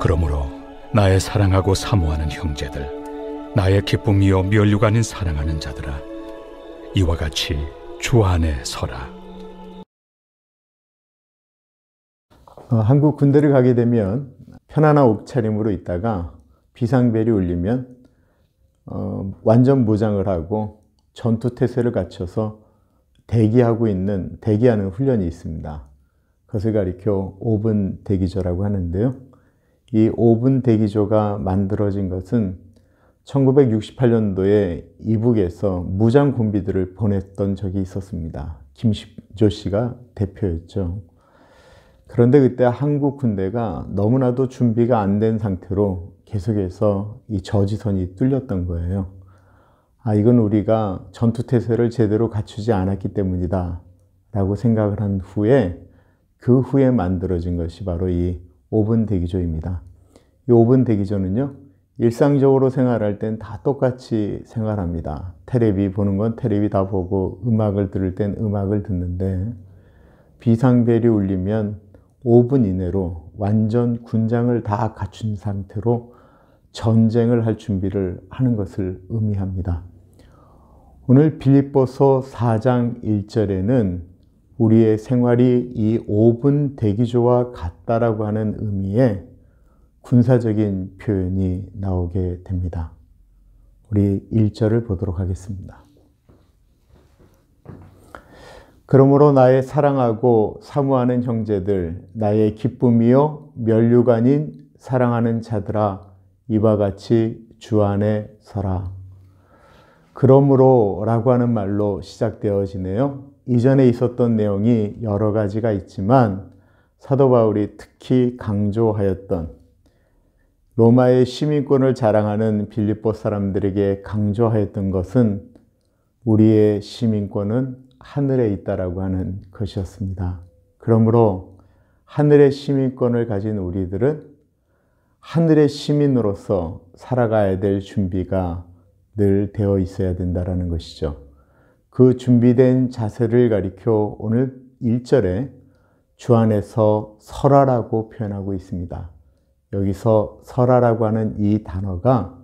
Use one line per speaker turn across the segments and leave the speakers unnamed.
그러므로 나의 사랑하고 사모하는 형제들, 나의 기쁨이요 면류관인 사랑하는 자들아, 이와 같이 주 안에 서라.
한국 군대를 가게 되면 편안한 옷차림으로 있다가 비상벨이 울리면 완전 무장을 하고 전투태세를 갖춰서 대기하는 훈련이 있습니다. 그것을 가리켜 5분 대기조라고 하는데요. 이 5분 대기조가 만들어진 것은 1968년도에 이북에서 무장 군비들을 보냈던 적이 있었습니다. 김시조 씨가 대표였죠. 그런데 그때 한국 군대가 너무나도 준비가 안 된 상태로 계속해서 이 저지선이 뚫렸던 거예요. 이건 우리가 전투태세를 제대로 갖추지 않았기 때문이다 라고 생각을 한 후에 그 후에 만들어진 것이 바로 이 5분 대기조입니다. 이 5분 대기조는요, 일상적으로 생활할 땐 다 똑같이 생활합니다. 테레비 보는 건 테레비 다 보고 음악을 들을 땐 음악을 듣는데 비상벨이 울리면 5분 이내로 완전 군장을 다 갖춘 상태로 전쟁을 할 준비를 하는 것을 의미합니다. 오늘 빌립보서 4장 1절에는 우리의 생활이 이 5분 대기조와 같다라고 하는 의미의 군사적인 표현이 나오게 됩니다. 우리 1절을 보도록 하겠습니다. 그러므로 나의 사랑하고 사모하는 형제들, 나의 기쁨이요 면류관인 사랑하는 자들아, 이와 같이 주 안에 서라. 그러므로 라고 하는 말로 시작되어지네요. 이전에 있었던 내용이 여러 가지가 있지만 사도 바울이 특히 강조하였던, 로마의 시민권을 자랑하는 빌립보 사람들에게 강조하였던 것은 우리의 시민권은 하늘에 있다라고 하는 것이었습니다. 그러므로 하늘의 시민권을 가진 우리들은 하늘의 시민으로서 살아가야 될 준비가 늘 되어 있어야 된다는 것이죠. 그 준비된 자세를 가리켜 오늘 1절에 주 안에서 서라라고 표현하고 있습니다. 여기서 서라라고 하는 이 단어가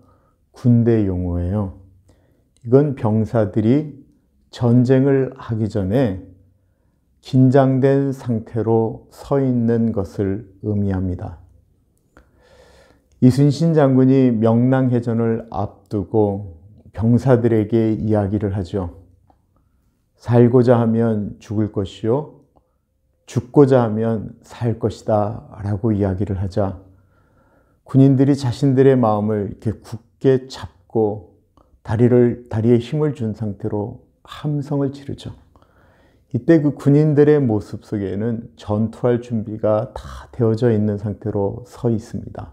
군대 용어예요. 이건 병사들이 전쟁을 하기 전에 긴장된 상태로 서 있는 것을 의미합니다. 이순신 장군이 명랑해전을 앞두고 병사들에게 이야기를 하죠. 살고자 하면 죽을 것이요, 죽고자 하면 살 것이다 라고 이야기를 하자 군인들이 자신들의 마음을 이렇게 굳게 잡고 다리에 힘을 준 상태로 함성을 지르죠. 이때 그 군인들의 모습 속에는 전투할 준비가 다 되어져 있는 상태로 서 있습니다.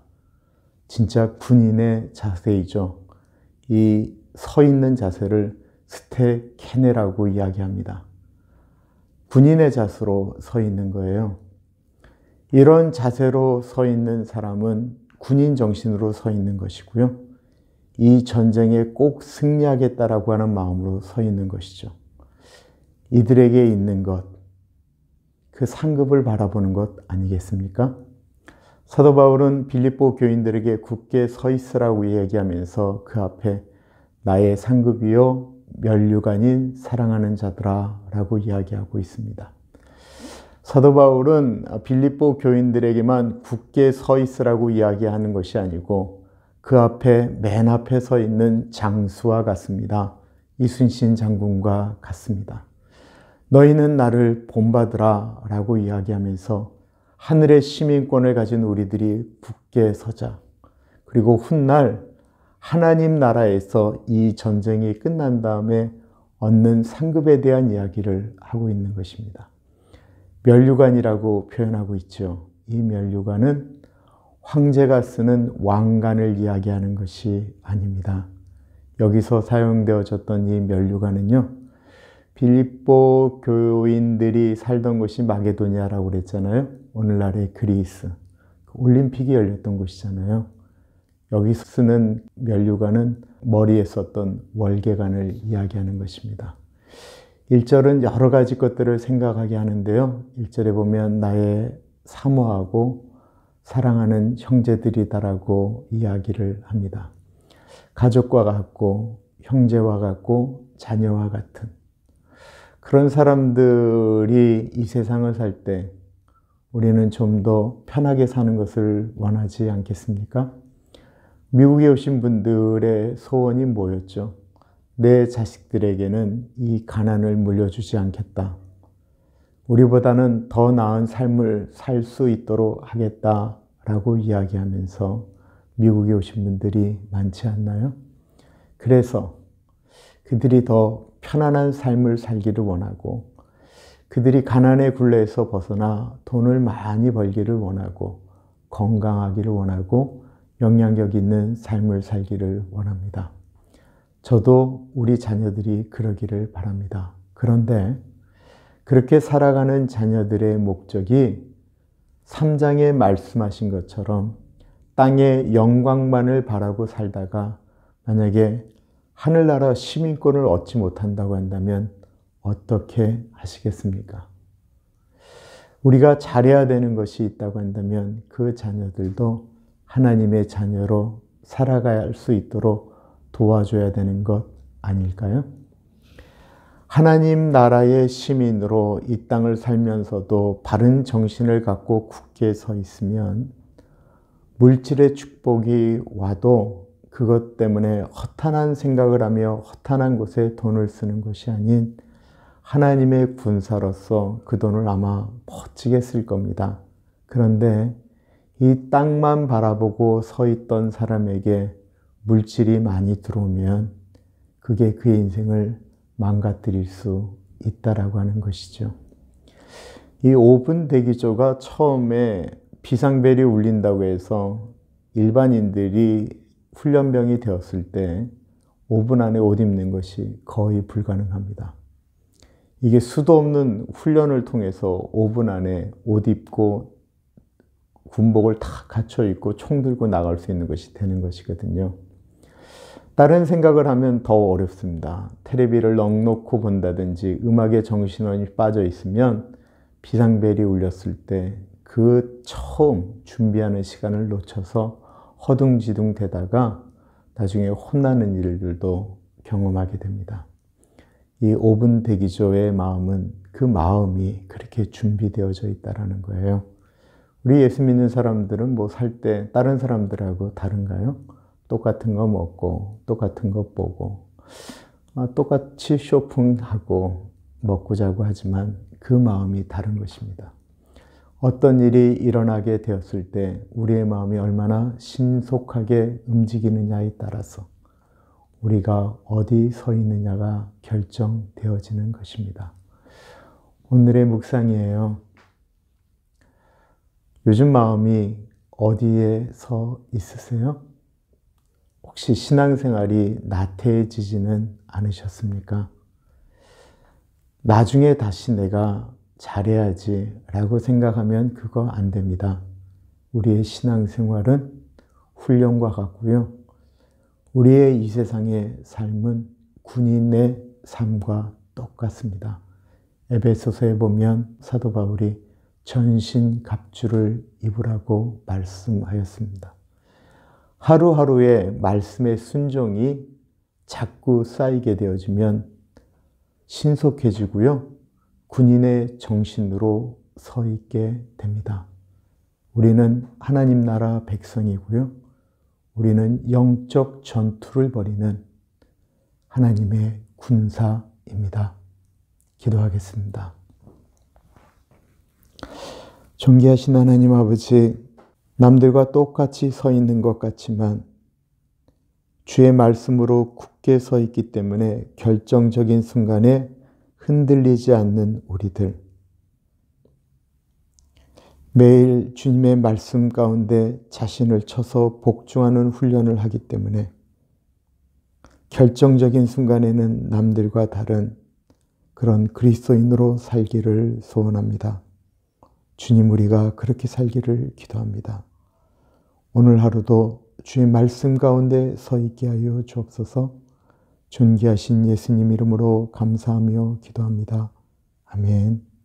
진짜 군인의 자세이죠. 이 서 있는 자세를 스테케네라고 이야기합니다. 군인의 자세로 서 있는 거예요. 이런 자세로 서 있는 사람은 군인 정신으로 서 있는 것이고요. 이 전쟁에 꼭 승리하겠다라고 하는 마음으로 서 있는 것이죠. 이들에게 있는 것, 그 상급을 바라보는 것 아니겠습니까? 사도 바울은 빌립보 교인들에게 굳게 서 있으라고 얘기하면서 그 앞에 나의 상급이요 면류관인 사랑하는 자들아 라고 이야기하고 있습니다. 사도 바울은 빌립보 교인들에게만 굳게 서 있으라고 이야기하는 것이 아니고 그 앞에 맨 앞에 서 있는 장수와 같습니다. 이순신 장군과 같습니다. 너희는 나를 본받으라 라고 이야기하면서 하늘의 시민권을 가진 우리들이 굳게 서자. 그리고 훗날 하나님 나라에서 이 전쟁이 끝난 다음에 얻는 상급에 대한 이야기를 하고 있는 것입니다. 면류관이라고 표현하고 있죠. 이 면류관은 황제가 쓰는 왕관을 이야기하는 것이 아닙니다. 여기서 사용되어졌던 이 면류관은요, 빌립보 교인들이 살던 곳이 마게도니아라고 그랬잖아요. 오늘날의 그리스, 올림픽이 열렸던 곳이잖아요. 여기 쓰는 면류관은 머리에 썼던 월계관을 이야기하는 것입니다. 1절은 여러 가지 것들을 생각하게 하는데요. 1절에 보면 나의 사모하고 사랑하는 형제들이다라고 이야기를 합니다. 가족과 같고 형제와 같고 자녀와 같은 그런 사람들이 이 세상을 살 때 우리는 좀 더 편하게 사는 것을 원하지 않겠습니까? 미국에 오신 분들의 소원이 뭐였죠? 내 자식들에게는 이 가난을 물려주지 않겠다. 우리보다는 더 나은 삶을 살 수 있도록 하겠다라고 이야기하면서 미국에 오신 분들이 많지 않나요? 그래서 그들이 더 편안한 삶을 살기를 원하고 그들이 가난의 굴레에서 벗어나 돈을 많이 벌기를 원하고 건강하기를 원하고 영향력 있는 삶을 살기를 원합니다. 저도 우리 자녀들이 그러기를 바랍니다. 그런데 그렇게 살아가는 자녀들의 목적이 3장에 말씀하신 것처럼 땅의 영광만을 바라고 살다가 만약에 하늘나라 시민권을 얻지 못한다고 한다면 어떻게 하시겠습니까? 우리가 잘해야 되는 것이 있다고 한다면 그 자녀들도 하나님의 자녀로 살아가야 할 수 있도록 도와줘야 되는 것 아닐까요? 하나님 나라의 시민으로 이 땅을 살면서도 바른 정신을 갖고 굳게 서 있으면 물질의 축복이 와도 그것 때문에 허탄한 생각을 하며 허탄한 곳에 돈을 쓰는 것이 아닌 하나님의 군사로서 그 돈을 아마 멋지게 쓸 겁니다. 그런데 이 땅만 바라보고 서 있던 사람에게 물질이 많이 들어오면 그게 그의 인생을 망가뜨릴 수 있다라고 하는 것이죠. 이 5분 대기조가 처음에 비상벨이 울린다고 해서 일반인들이 훈련병이 되었을 때 5분 안에 옷 입는 것이 거의 불가능합니다. 이게 수도 없는 훈련을 통해서 5분 안에 옷 입고 군복을 다 갖춰 입고 총 들고 나갈 수 있는 것이 되는 것이거든요. 다른 생각을 하면 더 어렵습니다. 텔레비를 넉넉히 본다든지 음악에 정신없이 빠져 있으면 비상벨이 울렸을 때 그 처음 준비하는 시간을 놓쳐서 허둥지둥 되다가 나중에 혼나는 일들도 경험하게 됩니다. 이 5분 대기조의 마음은 그 마음이 그렇게 준비되어져 있다는 거예요. 우리 예수 믿는 사람들은 뭐 살 때 다른 사람들하고 다른가요? 똑같은 거 먹고 똑같은 거 보고 똑같이 쇼핑하고 먹고 자고 하지만 그 마음이 다른 것입니다. 어떤 일이 일어나게 되었을 때 우리의 마음이 얼마나 신속하게 움직이느냐에 따라서 우리가 어디 서 있느냐가 결정되어지는 것입니다. 오늘의 묵상이에요. 요즘 마음이 어디에 서 있으세요? 혹시 신앙생활이 나태해지지는 않으셨습니까? 나중에 다시 내가 잘해야지 라고 생각하면 그거 안 됩니다. 우리의 신앙생활은 훈련과 같고요. 우리의 이 세상의 삶은 군인의 삶과 똑같습니다. 에베소서에 보면 사도 바울이 전신갑주를 입으라고 말씀하였습니다. 하루하루의 말씀의 순종이 자꾸 쌓이게 되어지면 신속해지고요. 군인의 정신으로 서 있게 됩니다. 우리는 하나님 나라 백성이고요. 우리는 영적 전투를 벌이는 하나님의 군사입니다. 기도하겠습니다. 존귀하신 하나님 아버지, 남들과 똑같이 서 있는 것 같지만 주의 말씀으로 굳게 서 있기 때문에 결정적인 순간에 흔들리지 않는 우리들. 매일 주님의 말씀 가운데 자신을 쳐서 복종하는 훈련을 하기 때문에 결정적인 순간에는 남들과 다른 그런 그리스도인으로 살기를 소원합니다. 주님, 우리가 그렇게 살기를 기도합니다. 오늘 하루도 주의 말씀 가운데 서 있게 하여 주옵소서. 존귀하신 예수님 이름으로 감사하며 기도합니다. 아멘.